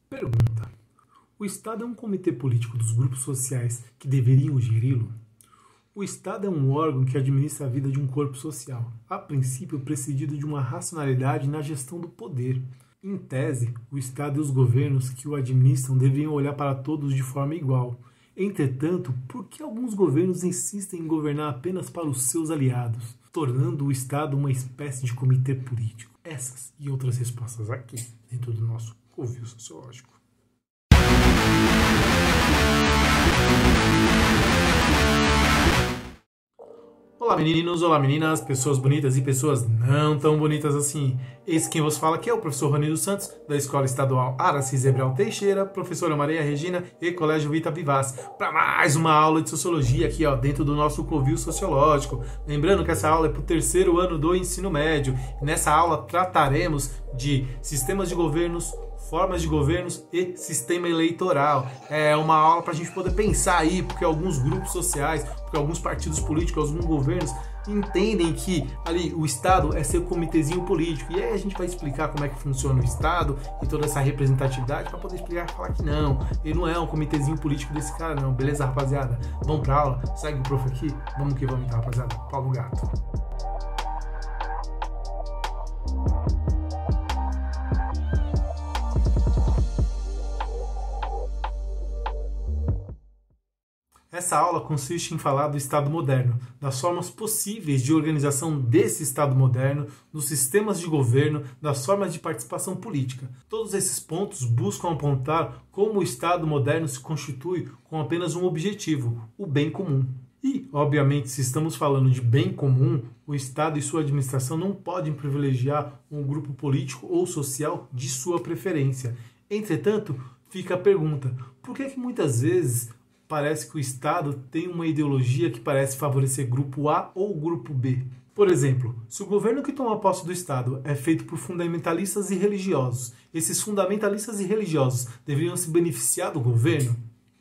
Pergunta: o Estado é um comitê político dos grupos sociais que deveriam geri-lo? O Estado é um órgão que administra a vida de um corpo social, a princípio precedido de uma racionalidade na gestão do poder. Em tese, o Estado e os governos que o administram deveriam olhar para todos de forma igual. Entretanto, por que alguns governos insistem em governar apenas para os seus aliados, tornando o Estado uma espécie de comitê político? Essas e outras respostas aqui, dentro do nosso Covil Sociológico. Olá meninos, olá meninas, pessoas bonitas e pessoas não tão bonitas assim. Esse quem vos fala aqui é o professor Rony dos Santos, da Escola Estadual Aracy Zebral Teixeira, professora Maria Regina e Colégio Vita Vivaz, para mais uma aula de Sociologia aqui dentro do nosso Covil Sociológico. Lembrando que essa aula é para o terceiro ano do ensino médio. E nessa aula trataremos de sistemas de governos, formas de governos e sistema eleitoral. É uma aula para a gente poder pensar aí, porque alguns grupos sociais, porque alguns partidos políticos, alguns governos entendem que ali o Estado é seu comitêzinho político. E aí a gente vai explicar como é que funciona o Estado e toda essa representatividade para poder explicar e falar que não, ele não é um comitêzinho político desse cara não. Beleza, rapaziada? Vamos pra aula? Segue o prof aqui? Vamos que vamos então, rapaziada. Paulo Gato. Essa aula consiste em falar do Estado moderno, das formas possíveis de organização desse Estado moderno, dos sistemas de governo, das formas de participação política. Todos esses pontos buscam apontar como o Estado moderno se constitui com apenas um objetivo, o bem comum. E, obviamente, se estamos falando de bem comum, o Estado e sua administração não podem privilegiar um grupo político ou social de sua preferência. Entretanto, fica a pergunta: por que muitas vezes parece que o Estado tem uma ideologia que parece favorecer grupo A ou grupo B? Por exemplo, se o governo que toma posse do Estado é feito por fundamentalistas e religiosos, esses fundamentalistas e religiosos deveriam se beneficiar do governo?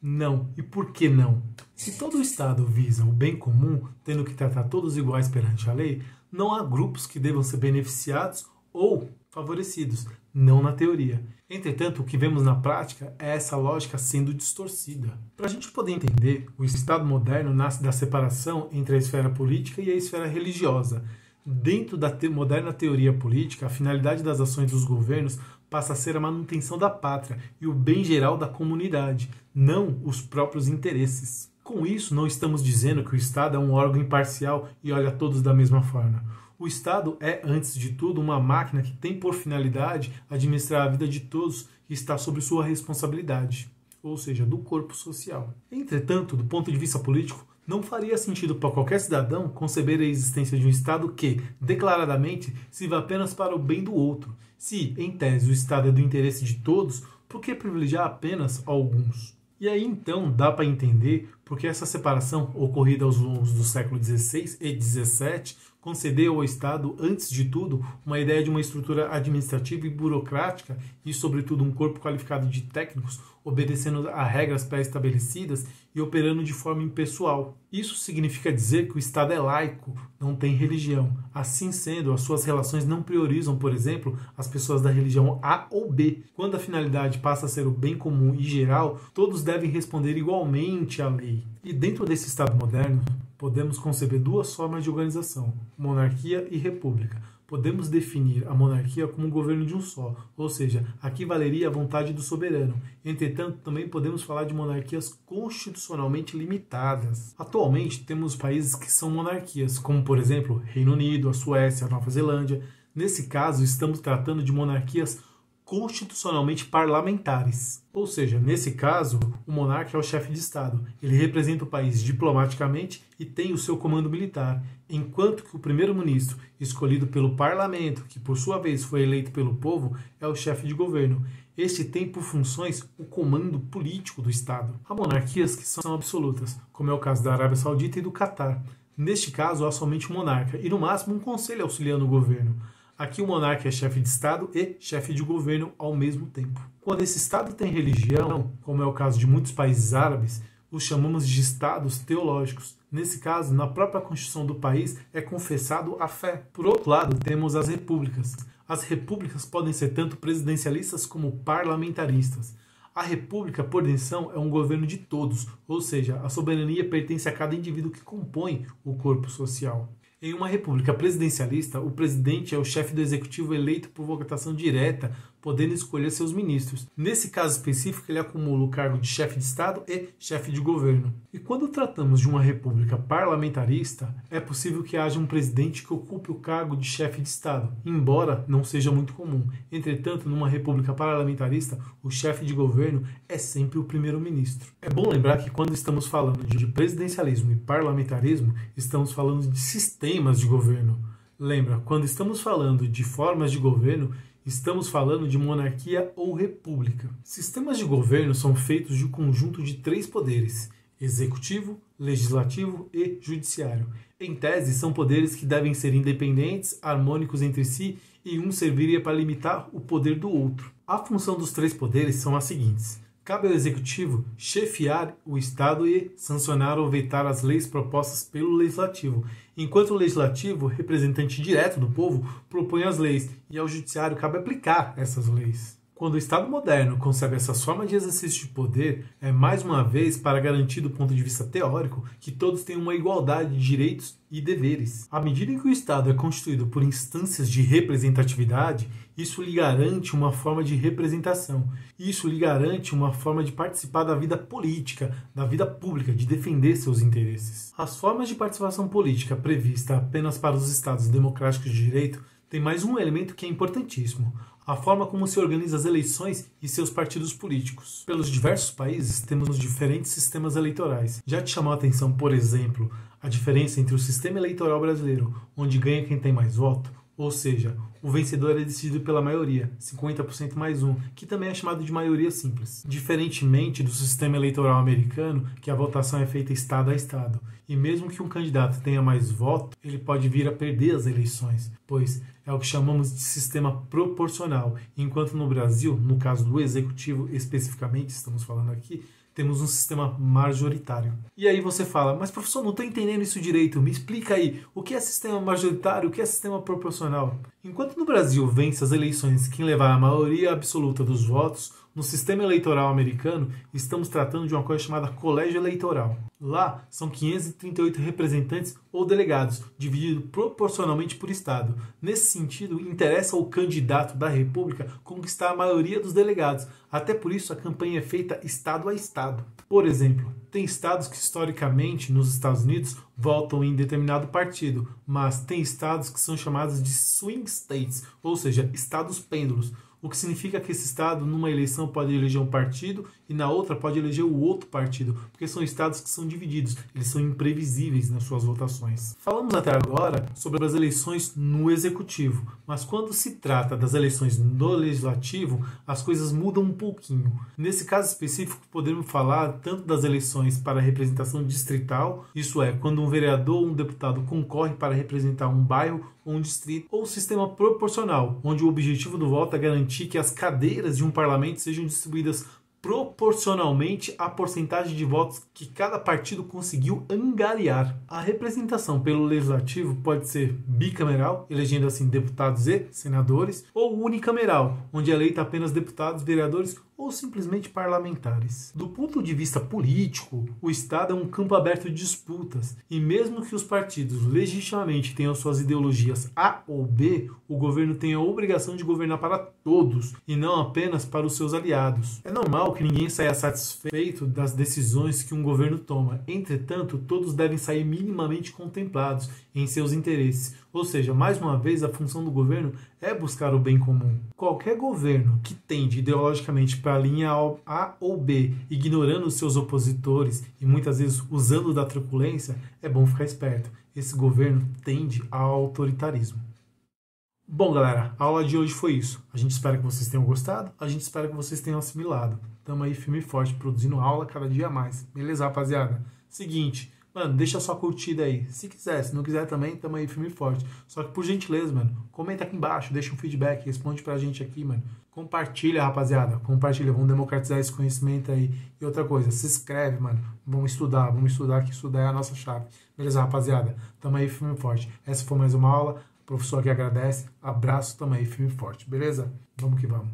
Não. E por que não? Se todo o Estado visa o bem comum, tendo que tratar todos iguais perante a lei, não há grupos que devam ser beneficiados ou favorecidos, não na teoria. Entretanto, o que vemos na prática é essa lógica sendo distorcida. Para a gente poder entender, o Estado moderno nasce da separação entre a esfera política e a esfera religiosa. Dentro da moderna teoria política, a finalidade das ações dos governos passa a ser a manutenção da pátria e o bem geral da comunidade, não os próprios interesses. Com isso, não estamos dizendo que o Estado é um órgão imparcial e olha todos da mesma forma. O Estado é, antes de tudo, uma máquina que tem por finalidade administrar a vida de todos que está sob sua responsabilidade, ou seja, do corpo social. Entretanto, do ponto de vista político, não faria sentido para qualquer cidadão conceber a existência de um Estado que, declaradamente, sirva apenas para o bem do outro. Se, em tese, o Estado é do interesse de todos, por que privilegiar apenas alguns? E aí então dá para entender porque essa separação ocorrida aos longos do século XVI e XVII concedeu ao Estado, antes de tudo, uma ideia de uma estrutura administrativa e burocrática e, sobretudo, um corpo qualificado de técnicos, obedecendo a regras pré-estabelecidas e operando de forma impessoal. Isso significa dizer que o Estado é laico, não tem religião. Assim sendo, as suas relações não priorizam, por exemplo, as pessoas da religião A ou B. Quando a finalidade passa a ser o bem comum e geral, todos devem responder igualmente à lei. E dentro desse Estado moderno, podemos conceber duas formas de organização, monarquia e república. Podemos definir a monarquia como um governo de um só, ou seja, aqui valeria a vontade do soberano. Entretanto, também podemos falar de monarquias constitucionalmente limitadas. Atualmente, temos países que são monarquias, como, por exemplo, Reino Unido, a Suécia, a Nova Zelândia. Nesse caso, estamos tratando de monarquias constitucionalmente parlamentares. Ou seja, nesse caso, o monarca é o chefe de Estado. Ele representa o país diplomaticamente e tem o seu comando militar, enquanto que o primeiro-ministro, escolhido pelo parlamento, que por sua vez foi eleito pelo povo, é o chefe de governo. Este tem por funções o comando político do Estado. Há monarquias que são absolutas, como é o caso da Arábia Saudita e do Catar. Neste caso, há somente um monarca e, no máximo, um conselho auxiliando o governo. Aqui o monarca é chefe de Estado e chefe de governo ao mesmo tempo. Quando esse Estado tem religião, como é o caso de muitos países árabes, os chamamos de Estados teológicos. Nesse caso, na própria Constituição do país é confessado a fé. Por outro lado, temos as repúblicas. As repúblicas podem ser tanto presidencialistas como parlamentaristas. A república, por definição, é um governo de todos, ou seja, a soberania pertence a cada indivíduo que compõe o corpo social. Em uma república presidencialista, o presidente é o chefe do executivo eleito por votação direta, podendo escolher seus ministros. Nesse caso específico, ele acumula o cargo de chefe de Estado e chefe de governo. E quando tratamos de uma república parlamentarista, é possível que haja um presidente que ocupe o cargo de chefe de Estado, embora não seja muito comum. Entretanto, numa república parlamentarista, o chefe de governo é sempre o primeiro-ministro. É bom lembrar que quando estamos falando de presidencialismo e parlamentarismo, estamos falando de sistemas de governo. Lembra, quando estamos falando de formas de governo, estamos falando de monarquia ou república. Sistemas de governo são feitos de um conjunto de 3 poderes: executivo, legislativo e judiciário. Em tese, são poderes que devem ser independentes, harmônicos entre si, e um serviria para limitar o poder do outro. A função dos 3 poderes são as seguintes: cabe ao executivo chefiar o Estado e sancionar ou vetar as leis propostas pelo legislativo, enquanto o legislativo, representante direto do povo, propõe as leis, e ao judiciário cabe aplicar essas leis. Quando o Estado moderno concebe essa forma de exercício de poder, é mais uma vez para garantir do ponto de vista teórico que todos têm uma igualdade de direitos e deveres. À medida que o Estado é constituído por instâncias de representatividade, isso lhe garante uma forma de representação. Isso lhe garante uma forma de participar da vida política, da vida pública, de defender seus interesses. As formas de participação política prevista apenas para os Estados democráticos de direito tem mais um elemento que é importantíssimo: a forma como se organiza as eleições e seus partidos políticos. Pelos diversos países, temos diferentes sistemas eleitorais. Já te chamou a atenção, por exemplo, a diferença entre o sistema eleitoral brasileiro, onde ganha quem tem mais voto, ou seja, o vencedor é decidido pela maioria, 50% mais 1, que também é chamado de maioria simples. Diferentemente do sistema eleitoral americano, que a votação é feita estado a estado. E mesmo que um candidato tenha mais votos, ele pode vir a perder as eleições, pois é o que chamamos de sistema proporcional. Enquanto no Brasil, no caso do executivo especificamente, estamos falando aqui, temos um sistema majoritário. E aí você fala, mas professor, não estou entendendo isso direito, me explica aí, o que é sistema majoritário, o que é sistema proporcional? Enquanto no Brasil vence as eleições quem levar a maioria absoluta dos votos, no sistema eleitoral americano estamos tratando de uma coisa chamada colégio eleitoral. Lá são 538 representantes ou delegados, divididos proporcionalmente por estado. Nesse sentido, interessa ao candidato da república conquistar a maioria dos delegados. Até por isso a campanha é feita estado a estado. Por exemplo, tem estados que historicamente nos Estados Unidos votam em determinado partido, mas tem estados que são chamados de swing states, ou seja, estados pêndulos. O que significa que esse estado, numa eleição, pode eleger um partido e na outra pode eleger o outro partido, porque são estados que são divididos, eles são imprevisíveis nas suas votações. Falamos até agora sobre as eleições no executivo, mas quando se trata das eleições no legislativo, as coisas mudam um pouquinho. Nesse caso específico, podemos falar tanto das eleições para a representação distrital, isso é, quando um vereador ou um deputado concorre para representar um bairro ou um distrito, ou o sistema proporcional, onde o objetivo do voto é garantir que as cadeiras de um parlamento sejam distribuídas proporcionalmente à porcentagem de votos que cada partido conseguiu angariar. A representação pelo legislativo pode ser bicameral, elegendo assim deputados e senadores, ou unicameral, onde é eleita apenas deputados, vereadores ou simplesmente parlamentares. Do ponto de vista político, o Estado é um campo aberto de disputas, e mesmo que os partidos legitimamente tenham suas ideologias A ou B, o governo tem a obrigação de governar para todos, e não apenas para os seus aliados. É normal que ninguém saia satisfeito das decisões que um governo toma, entretanto, todos devem sair minimamente contemplados em seus interesses, ou seja, mais uma vez, a função do governo é buscar o bem comum. Qualquer governo que tende ideologicamente para a linha A ou B, ignorando os seus opositores e muitas vezes usando da truculência, é bom ficar esperto. Esse governo tende ao autoritarismo. Bom, galera, a aula de hoje foi isso. A gente espera que vocês tenham gostado, a gente espera que vocês tenham assimilado. Tamo aí firme e forte, produzindo aula cada dia mais. Beleza, rapaziada? Seguinte, mano, deixa sua curtida aí. Se quiser, se não quiser também, tamo aí firme e forte. Só que por gentileza, mano, comenta aqui embaixo, deixa um feedback, responde pra gente aqui, mano. Compartilha, rapaziada. Compartilha, vamos democratizar esse conhecimento aí. E outra coisa, se inscreve, mano. Vamos estudar, que estudar é a nossa chave. Beleza, rapaziada? Tamo aí firme e forte. Essa foi mais uma aula. Professor que agradece, abraço também, firme e forte, beleza? Vamos que vamos.